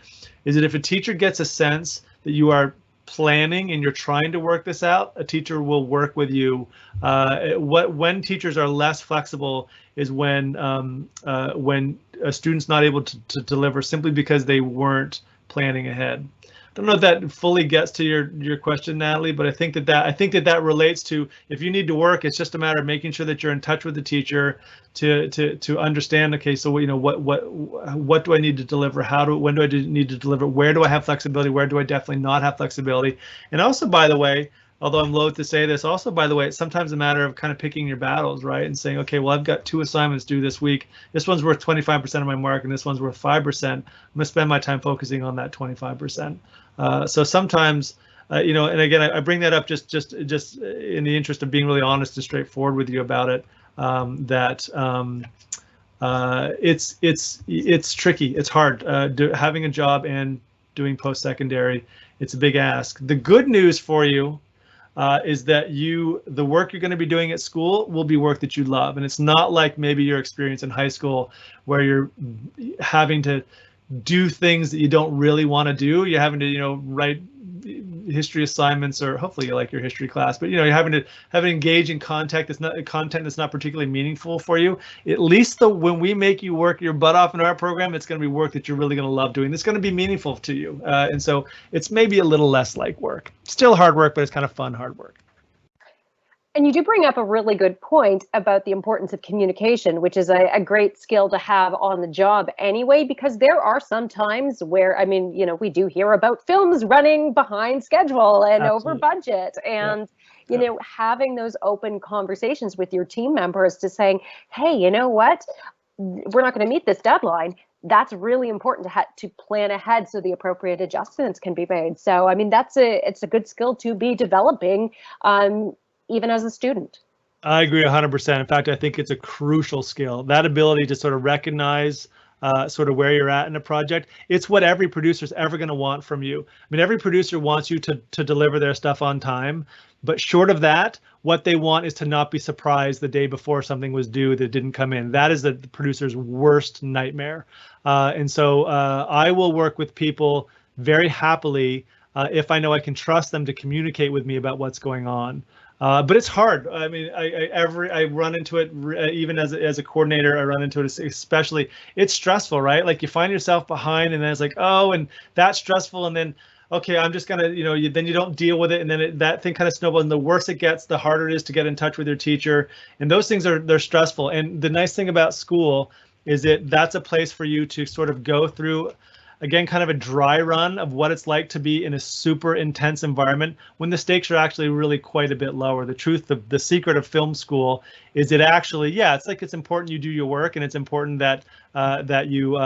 is that if a teacher gets a sense that you are planning and you're trying to work this out, a teacher will work with you. When teachers are less flexible is when a student's not able to deliver simply because they weren't planning ahead. I don't know if that fully gets to your question, Natalie, but I think that relates to, if you need to work, it's just a matter of making sure that you're in touch with the teacher to understand. Okay, so what do I need to deliver? When do I need to deliver? Where do I have flexibility? Where do I definitely not have flexibility? And also, by the way, although I'm loath to say this, also, by the way, it's sometimes a matter of kind of picking your battles, right? And saying, okay, well, I've got 2 assignments due this week. This one's worth 25% of my mark, and this one's worth 5%. I'm gonna spend my time focusing on that 25%. So sometimes, and again, I bring that up just in the interest of being really honest and straightforward with you about it. It's tricky. It's hard having a job and doing post-secondary. It's a big ask. The good news for you is that the work you're going to be doing at school will be work that you love, and it's not like maybe your experience in high school where you're having to do things that you don't really want to do. You're having to, write history assignments, or hopefully you like your history class, but you're having to engage in content that's not particularly meaningful for you. At least when we make you work your butt off in our program, it's going to be work that you're really going to love doing. It's going to be meaningful to you, and so it's maybe a little less like work. Still hard work, but it's kind of fun hard work. And you do bring up a really good point about the importance of communication, which is a great skill to have on the job anyway, because there are some times where, we do hear about films running behind schedule and Absolutely. over budget. And, having those open conversations with your team members to saying, hey, you know what, we're not going to meet this deadline. That's really important to plan ahead so the appropriate adjustments can be made. So, it's a good skill to be developing. Even as a student. I agree 100%. In fact, I think it's a crucial skill. That ability to sort of recognize sort of where you're at in a project. It's what every producer is ever going to want from you. Every producer wants you to deliver their stuff on time, but short of that, what they want is to not be surprised the day before something was due that didn't come in. That is the producer's worst nightmare. And so I will work with people very happily if I know I can trust them to communicate with me about what's going on. But it's hard. I run into it even as a coordinator. I run into it especially. It's stressful, right? Like you find yourself behind, and then it's like, oh, and that's stressful, and then okay, I'm just gonna, then you don't deal with it, and then that thing kind of snowballs. And the worse it gets, the harder it is to get in touch with your teacher, and those things they're stressful. And the nice thing about school is that's a place for you to sort of go through. Again, kind of a dry run of what it's like to be in a super intense environment when the stakes are actually really quite a bit lower. The secret of film school is it actually, it's important you do your work, and it's important that you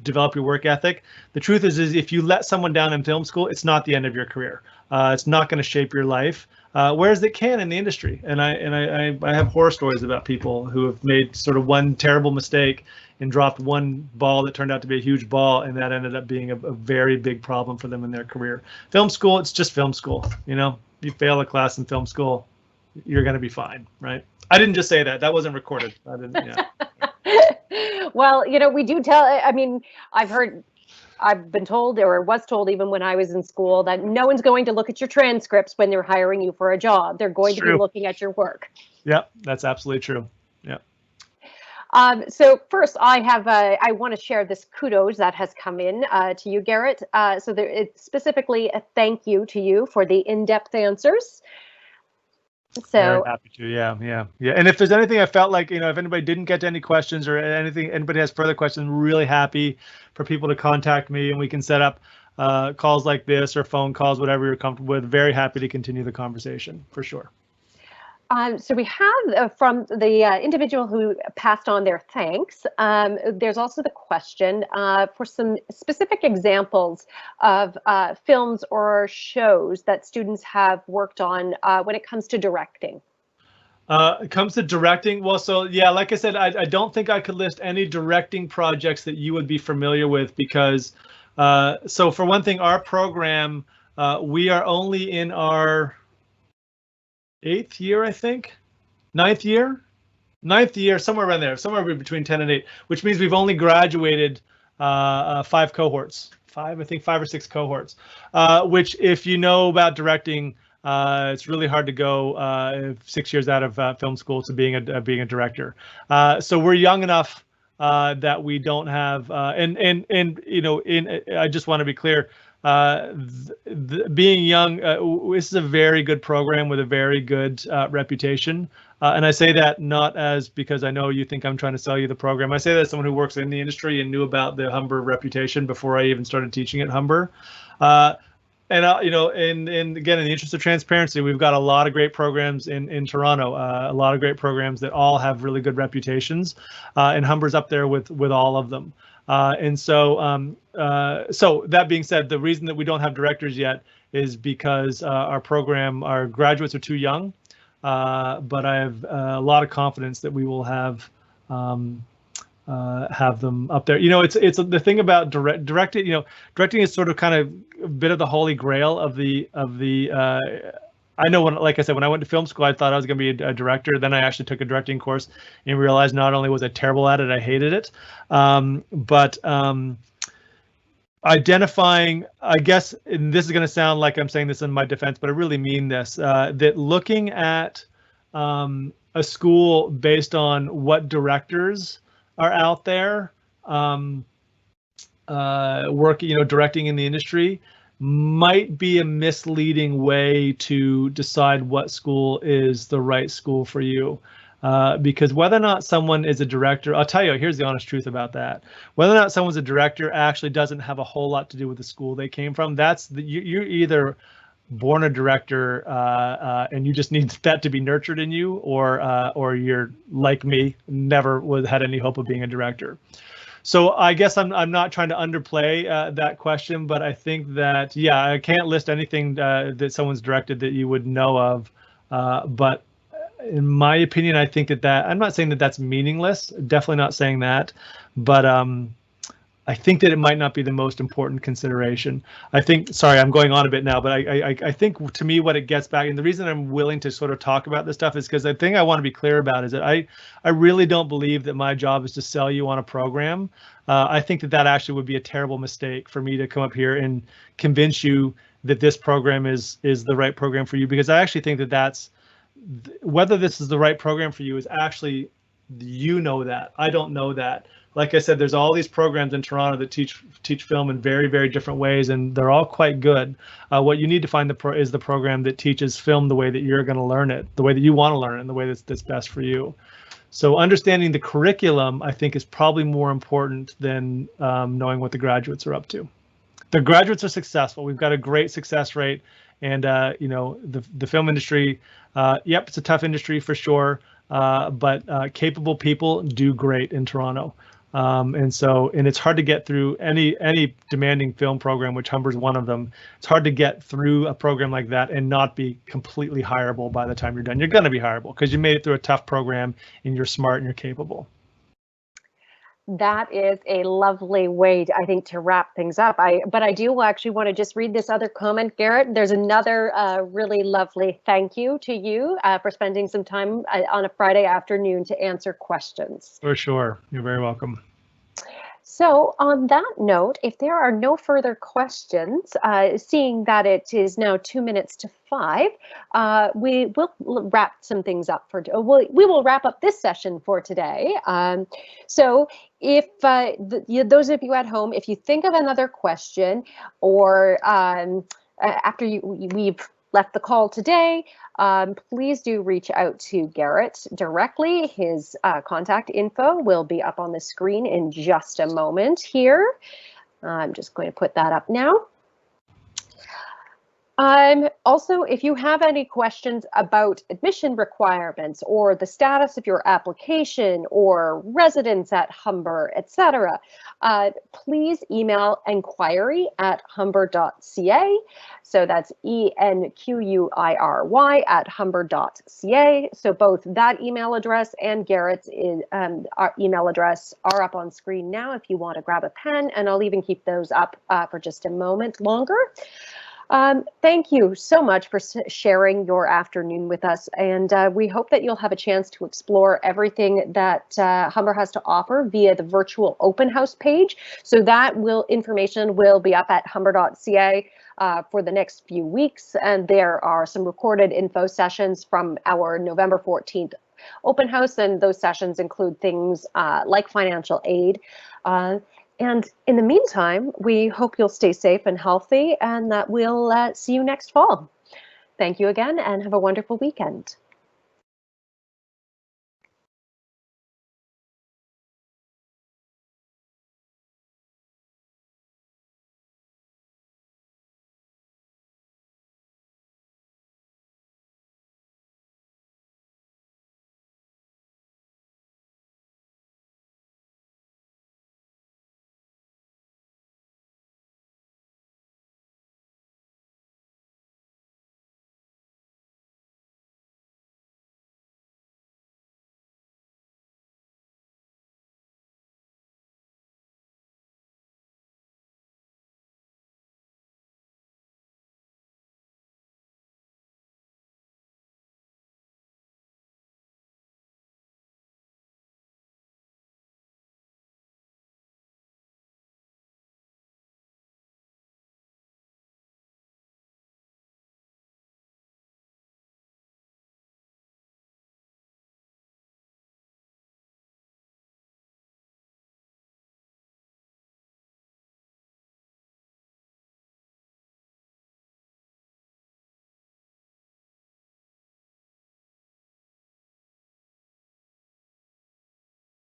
develop your work ethic. The truth is if you let someone down in film school, it's not the end of your career. It's not going to shape your life. Whereas it can in the industry, and I have horror stories about people who have made sort of one terrible mistake and dropped one ball that turned out to be a huge ball, and that ended up being a very big problem for them in their career. Film school, it's just film school. You fail a class in film school, you're going to be fine, right? I didn't just say that. That wasn't recorded. I didn't. Yeah. Well, we do tell. I've been told, or was told even when I was in school, that no one's going to look at your transcripts when they're hiring you for a job. They're going to be looking at your work. Yeah, that's absolutely true. Yeah. So first, I want to share this kudos that has come in to you, Garrett. It's specifically a thank you to you for the in-depth answers. So very happy to, yeah. And if there's anything I felt like, if anybody didn't get to any questions or anybody has further questions, I'm really happy for people to contact me, and we can set up calls like this or phone calls, whatever you're comfortable with. Very happy to continue the conversation for sure. So we have from the individual who passed on their thanks, there's also the question for some specific examples of films or shows that students have worked on when it comes to directing. It comes to directing. Well, so yeah, like I said, I don't think I could list any directing projects that you would be familiar with because, so for one thing, our program We are only in our 8th year, I think. 9th year, somewhere around there, somewhere between 10 and 8, which means we've only graduated 5 cohorts, I think 5 or 6 cohorts, which if you know about directing, it's really hard to go 6 years out of film school to being a director. So we're young enough that we don't have, and you know, I just want to be clear, being young, this is a very good program with a very good reputation. And I say that not as because I know you think I'm trying to sell you the program. I say that as someone who works in the industry and knew about the Humber reputation before I even started teaching at Humber. You know, and again, in the interest of transparency, we've got a lot of great programs in Toronto, a lot of great programs that all have really good reputations, and Humber's up there with all of them. So that being said, the reason that we don't have directors yet is because our graduates are too young. But I have a lot of confidence that we will have them up there. You know, it's the thing about directing. You know, directing is sort of kind of a bit of the holy grail of the. I know like I said, when I went to film school, I thought I was going to be a director. Then I actually took a directing course and realized not only was I terrible at it, I hated it. Identifying, I guess, and this is going to sound like I'm saying this in my defense, but I really mean this, that looking at a school based on what directors are out there working, you know, directing in the industry might be a misleading way to decide what school is the right school for you. Because whether or not someone is a director, I'll tell you, here's the honest truth about that. Whether or not someone's a director actually doesn't have a whole lot to do with the school they came from. You're either born a director and you just need that to be nurtured in you, or you're like me, never had any hope of being a director. So I guess I'm not trying to underplay that question, but I think that, yeah, I can't list anything that someone's directed that you would know of, but in my opinion, I think that I'm not saying that that's meaningless, definitely not saying that, but I think that it might not be the most important consideration. I think, sorry, I'm going on a bit now, but I think to me what it gets back, and the reason I'm willing to sort of talk about this stuff is because the thing I want to be clear about is that I really don't believe that my job is to sell you on a program. I think that actually would be a terrible mistake for me to come up here and convince you that this program is the right program for you, because I actually think that that's, whether this is the right program for you is actually, you know that. I don't know that. Like I said, there's all these programs in Toronto that teach film in very, very different ways, and they're all quite good. What you need to find is the program that teaches film the way that you're going to learn it, the way that you want to learn it, and the way that's best for you. So understanding the curriculum, I think, is probably more important than knowing what the graduates are up to. The graduates are successful. We've got a great success rate, and you know, the film industry, yep, it's a tough industry for sure, but capable people do great in Toronto. And it's hard to get through any demanding film program, which Humber's one of them. It's hard to get through a program like that and not be completely hireable by the time you're done. You're going to be hireable because you made it through a tough program and you're smart and you're capable. That is a lovely way, I think, to wrap things up. But I do actually want to just read this other comment, Garrett. There's another really lovely thank you to you for spending some time on a Friday afternoon to answer questions. For sure. You're very welcome. So on that note, if there are no further questions, seeing that it is now 2 minutes to 5, we will wrap some things up we will wrap up this session for today. So if those of you at home, if you think of another question, or after we've left the call today, please do reach out to Garrett directly. His contact info will be up on the screen in just a moment here. I'm just going to put that up now. Also, if you have any questions about admission requirements or the status of your application or residence at Humber, etc., please email enquiry@humber.ca. So that's enquiry@humber.ca. So both that email address and Garrett's our email address are up on screen now if you want to grab a pen, and I'll even keep those up for just a moment longer. Thank you so much for sharing your afternoon with us, and we hope that you'll have a chance to explore everything that Humber has to offer via the virtual open house page. So that information will be up at humber.ca for the next few weeks, and there are some recorded info sessions from our November 14th open house, and those sessions include things like financial aid. And in the meantime, we hope you'll stay safe and healthy, and that we'll see you next fall. Thank you again, and have a wonderful weekend.